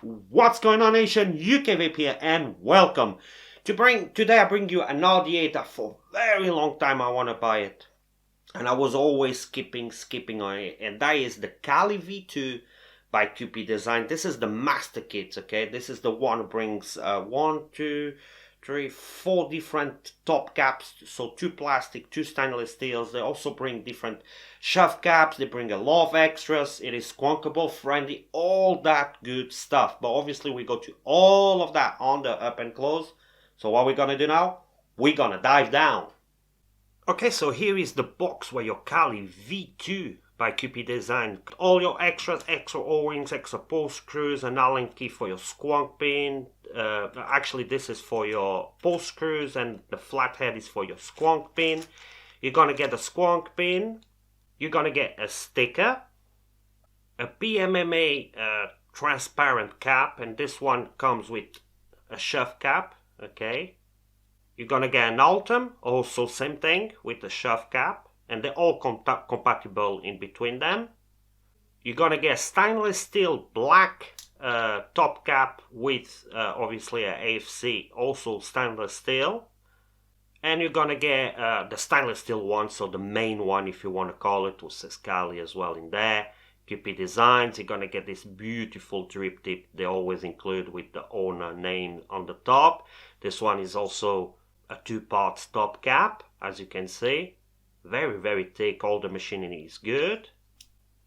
What's going on, nation? ukvapeuk here, and welcome. Today I bring you an RDA that for a very long time I want to buy it, and I was always skipping on it, and that is the Kali V2 by QP Design. This is the master kit, okay? This is the one that brings 4 different top caps, so 2 plastic, 2 stainless steels. They also bring different shove caps, they bring a lot of extras. It is squonkable friendly, all that good stuff. But obviously we go to all of that on the up and close. So what we're gonna do now, we're gonna dive down. Okay, so here is the box where your Kali V2 by QP Design. All your extras, extra O-rings, extra post screws, an Allen key for your squonk pin. Actually, this is for your post screws, and the flathead is for your squonk pin. You're gonna get a squonk pin. You're gonna get a sticker, a PMMA transparent cap, and this one comes with a shove cap. Okay. You're gonna get an Ultim, also same thing with a shove cap, and they're all compatible in between them. You're gonna get stainless steel black top cap with obviously a AFC, also stainless steel. And you're gonna get the stainless steel one, so the main one if you want to call it, with says Kali as well in there. QP Designs, you're gonna get this beautiful drip tip they always include with the owner name on the top. This one is also a 2-part top cap, as you can see. Very thick, all the machining is good.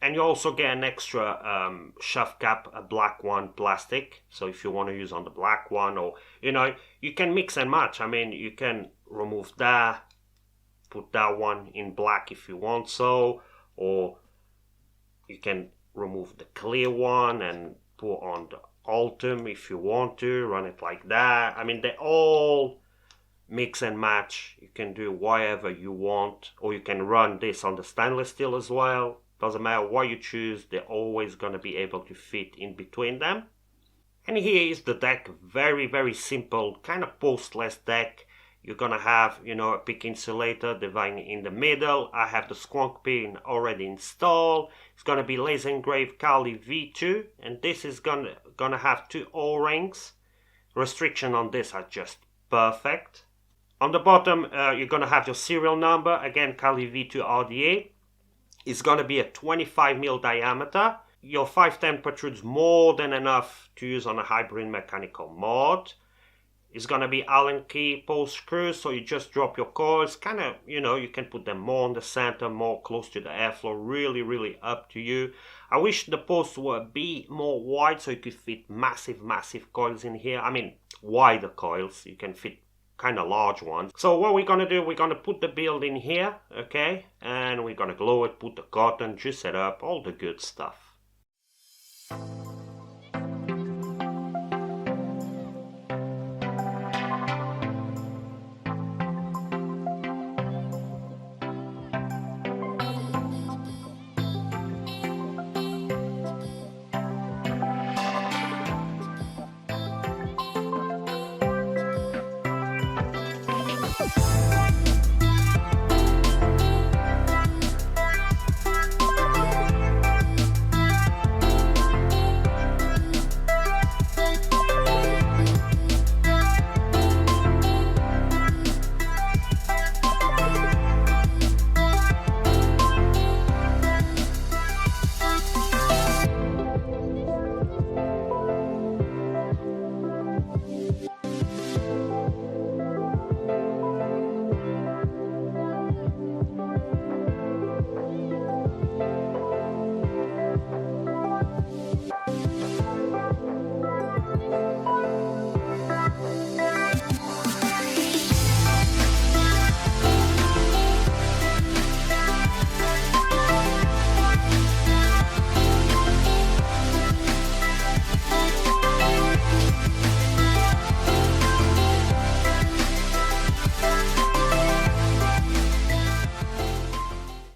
And you also get an extra shove cap, a black one, plastic. So if you want to use on the black one, or you can mix and match. I mean, you can remove that, put that one in black if you want so, or you can remove the clear one and put on the Ultim if you want to, run it like that. I mean, they all mix and match. You can do whatever you want, or you can run this on the stainless steel as well. Doesn't matter what you choose, they're always going to be able to fit in between them. And here is the deck. Very simple, kind of postless deck. You're going to have, a PIC insulator dividing in the middle. I have the squonk pin already installed. It's going to be laser engraved Kali V2, and this is going to have 2 O-rings. Restriction on this are just perfect. On the bottom, you're going to have your serial number. Again, Kali V2 RDA. It's going to be a 25mm diameter. Your 510 protrudes more than enough to use on a hybrid mechanical mod. It's going to be Allen key post screws, so you just drop your coils. Kind of, you can put them more on the center, more close to the airflow. Really up to you. I wish the posts were a bit more wide so you could fit massive coils in here. I mean, wider coils. You can fit kind of large ones. So what we're gonna do, we're gonna put the build in here, okay, and we're gonna glue it, put the cotton, juice it up, all the good stuff.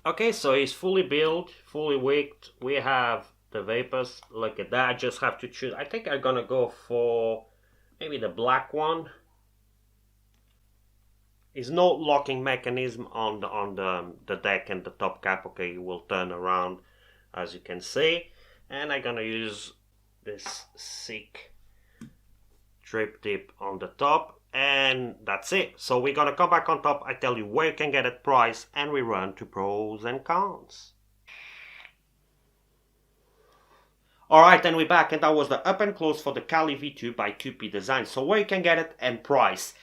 Okay, so it's fully built, fully wicked. We have the vapors. Look at that. I just have to choose. I think I'm gonna go for maybe the black one. Is no locking mechanism on the deck and the top cap. Okay, it will turn around as you can see, and I'm gonna use this sick drip tip on the top, and that's it. So we're gonna come back on top, I tell you where you can get it price, and we run to pros and cons. Alright, then we're back, and that was the up and close for the Kali V2 by QP Design. So where you can get it and price.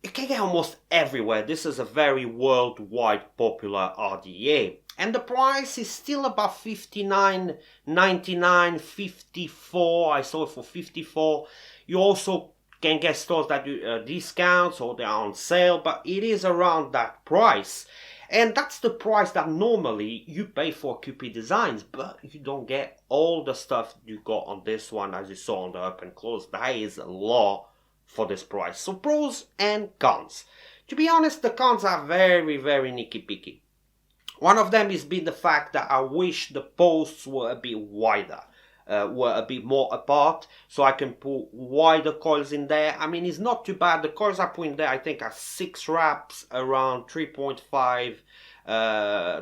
You can get almost everywhere. This is a very worldwide popular RDA. And the price is still about $59.99, $54. I saw it for $54. You also can get stores that do discounts or they are on sale, but it is around that price. And that's the price that normally you pay for QP Designs, but you don't get all the stuff you got on this one, as you saw on the up and close. That is a lot for this price. So pros and cons. To be honest, the cons are very, very nicky-picky. One of them is been the fact that I wish the posts were a bit wider. Were a bit more apart, so I can put wider coils in there. I mean, it's not too bad. The coils I put in there, I think, are 6 wraps around 3.5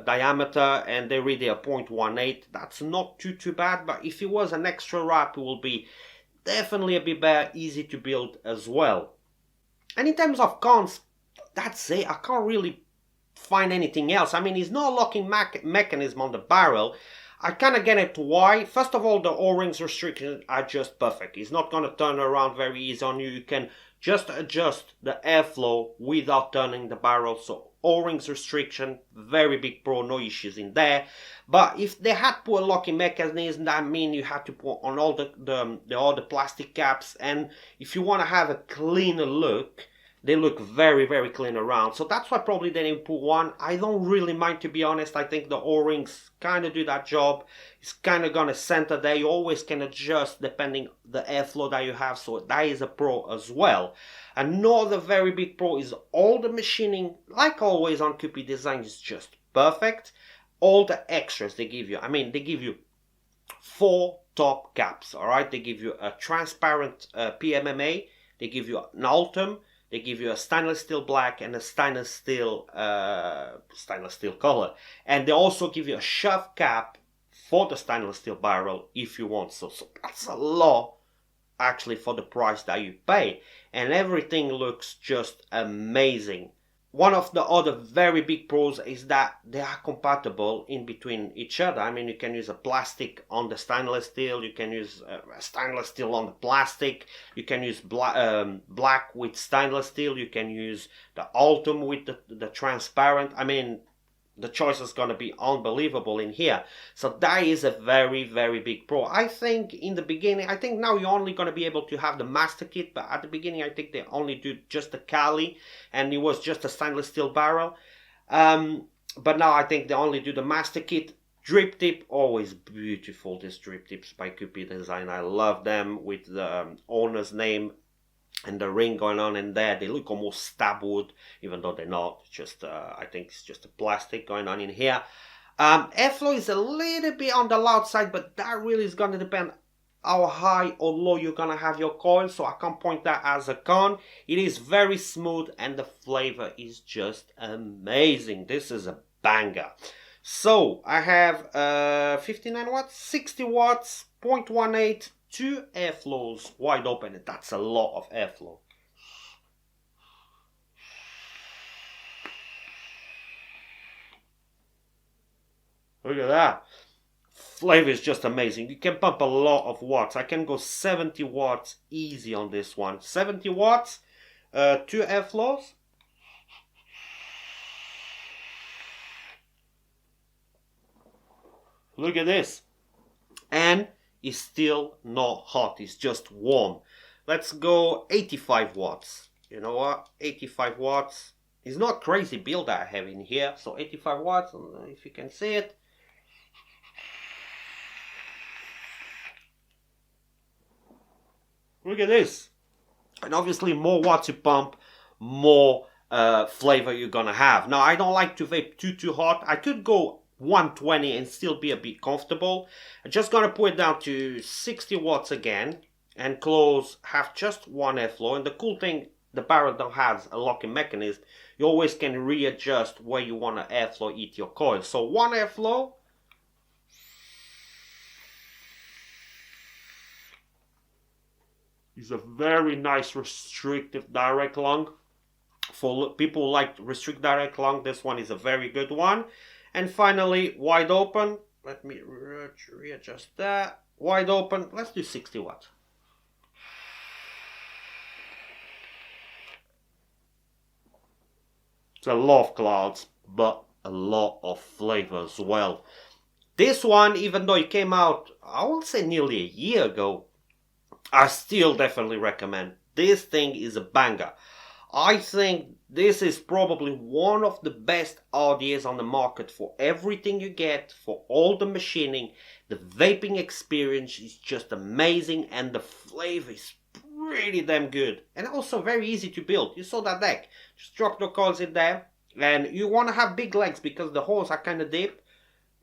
diameter, and they're really a 0.18. That's not too bad, but if it was an extra wrap, it will be definitely a bit better, easy to build as well. And in terms of cons, that's it. I can't really find anything else. I mean, it's not a locking mechanism on the barrel. I kind of get it why. First of all, the O-rings restrictions are just perfect. It's not going to turn around very easy on you. You can just adjust the airflow without turning the barrel. So O-rings restriction, very big pro, no issues in there. But if they had put a locking mechanism, that means you had to put on all the plastic caps. And if you want to have a cleaner look, they look very, very clean around. So that's why probably they didn't put one. I don't really mind, to be honest. I think the O-rings kind of do that job. It's kind of going to center there. You always can adjust depending the airflow that you have. So that is a pro as well. Another very big pro is all the machining, like always on QP Design, is just perfect. All the extras they give you. I mean, they give you 4 top caps, all right? They give you a transparent PMMA. They give you an Ultim. They give you a stainless steel black and a stainless steel color. And they also give you a shove cap for the stainless steel barrel if you want. So that's a lot actually for the price that you pay. And everything looks just amazing. One of the other very big pros is that they are compatible in between each other. I mean, you can use a plastic on the stainless steel, you can use a stainless steel on the plastic, you can use black with stainless steel, you can use the Ultim with the transparent. I mean, the choice is going to be unbelievable in here. So that is a very, very big pro. I think in the beginning, I think now you're only going to be able to have the master kit, but at the beginning I think they only do just the Kali, and it was just a stainless steel barrel. But now I think they only do the master kit. Drip tip, always beautiful, these drip tips by QP Design. I love them with the owner's name and the ring going on in there. They look almost stab wood, even though they're not. Just I think it's just a plastic going on in here. Airflow is a little bit on the loud side, but that really is going to depend how high or low you're going to have your coil, so I can't point that as a con. It is very smooth and the flavor is just amazing. This is a banger. So I have 59 watts, 60 watts, 0.18, 2 airflows wide open. That's a lot of airflow. Look at that. Flavor is just amazing. You can pump a lot of watts. I can go 70 watts easy on this one. 70 watts, 2 airflows. Look at this. And it's still not hot. It's just warm. Let's go 85 watts. You know what? 85 watts. It's not crazy build that I have in here. So 85 watts, if you can see it. Look at this. And obviously more watts you pump, more flavor you're gonna have. Now I don't like to vape too hot. I could go 120 and still be a bit comfortable. I'm just gonna put it down to 60 watts again and close, have just 1 airflow. And the cool thing, the barrel don't have a locking mechanism. You always can readjust where you want to airflow eat your coil. So 1 airflow. is a very nice restrictive direct lung. For people who like restrict direct lung, this one is a very good one. And finally, wide open. Let me readjust that. Wide open. Let's do 60 watts. It's a lot of clouds, but a lot of flavor as well. This one, even though it came out, I would say nearly a year ago, I still definitely recommend. This thing is a banger. I think this is probably one of the best RDAs on the market for everything you get, for all the machining. The vaping experience is just amazing and the flavor is pretty damn good. And also very easy to build. You saw that deck. Just drop the coils in there. And you want to have big legs because the holes are kind of deep.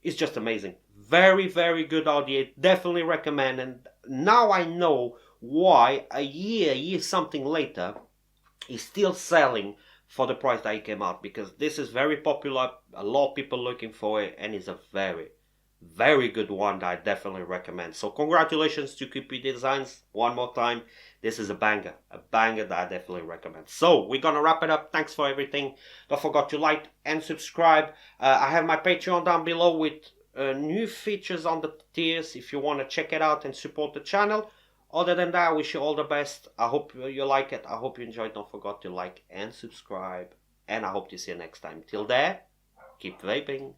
It's just amazing. Very, very good RDA. Definitely recommend. And now I know why a year something later, is still selling for the price that it came out, because this is very popular, a lot of people looking for it, and it's a very, very good one that I definitely recommend. So congratulations to QP Designs one more time. This is a banger that I definitely recommend. So we're gonna wrap it up. Thanks for everything. Don't forget to like and subscribe. I have my Patreon down below with new features on the tiers if you want to check it out and support the channel. Other than that, I wish you all the best. I hope you like it. I hope you enjoyed. Don't forget to like and subscribe. And I hope to see you next time. Till there, keep vaping.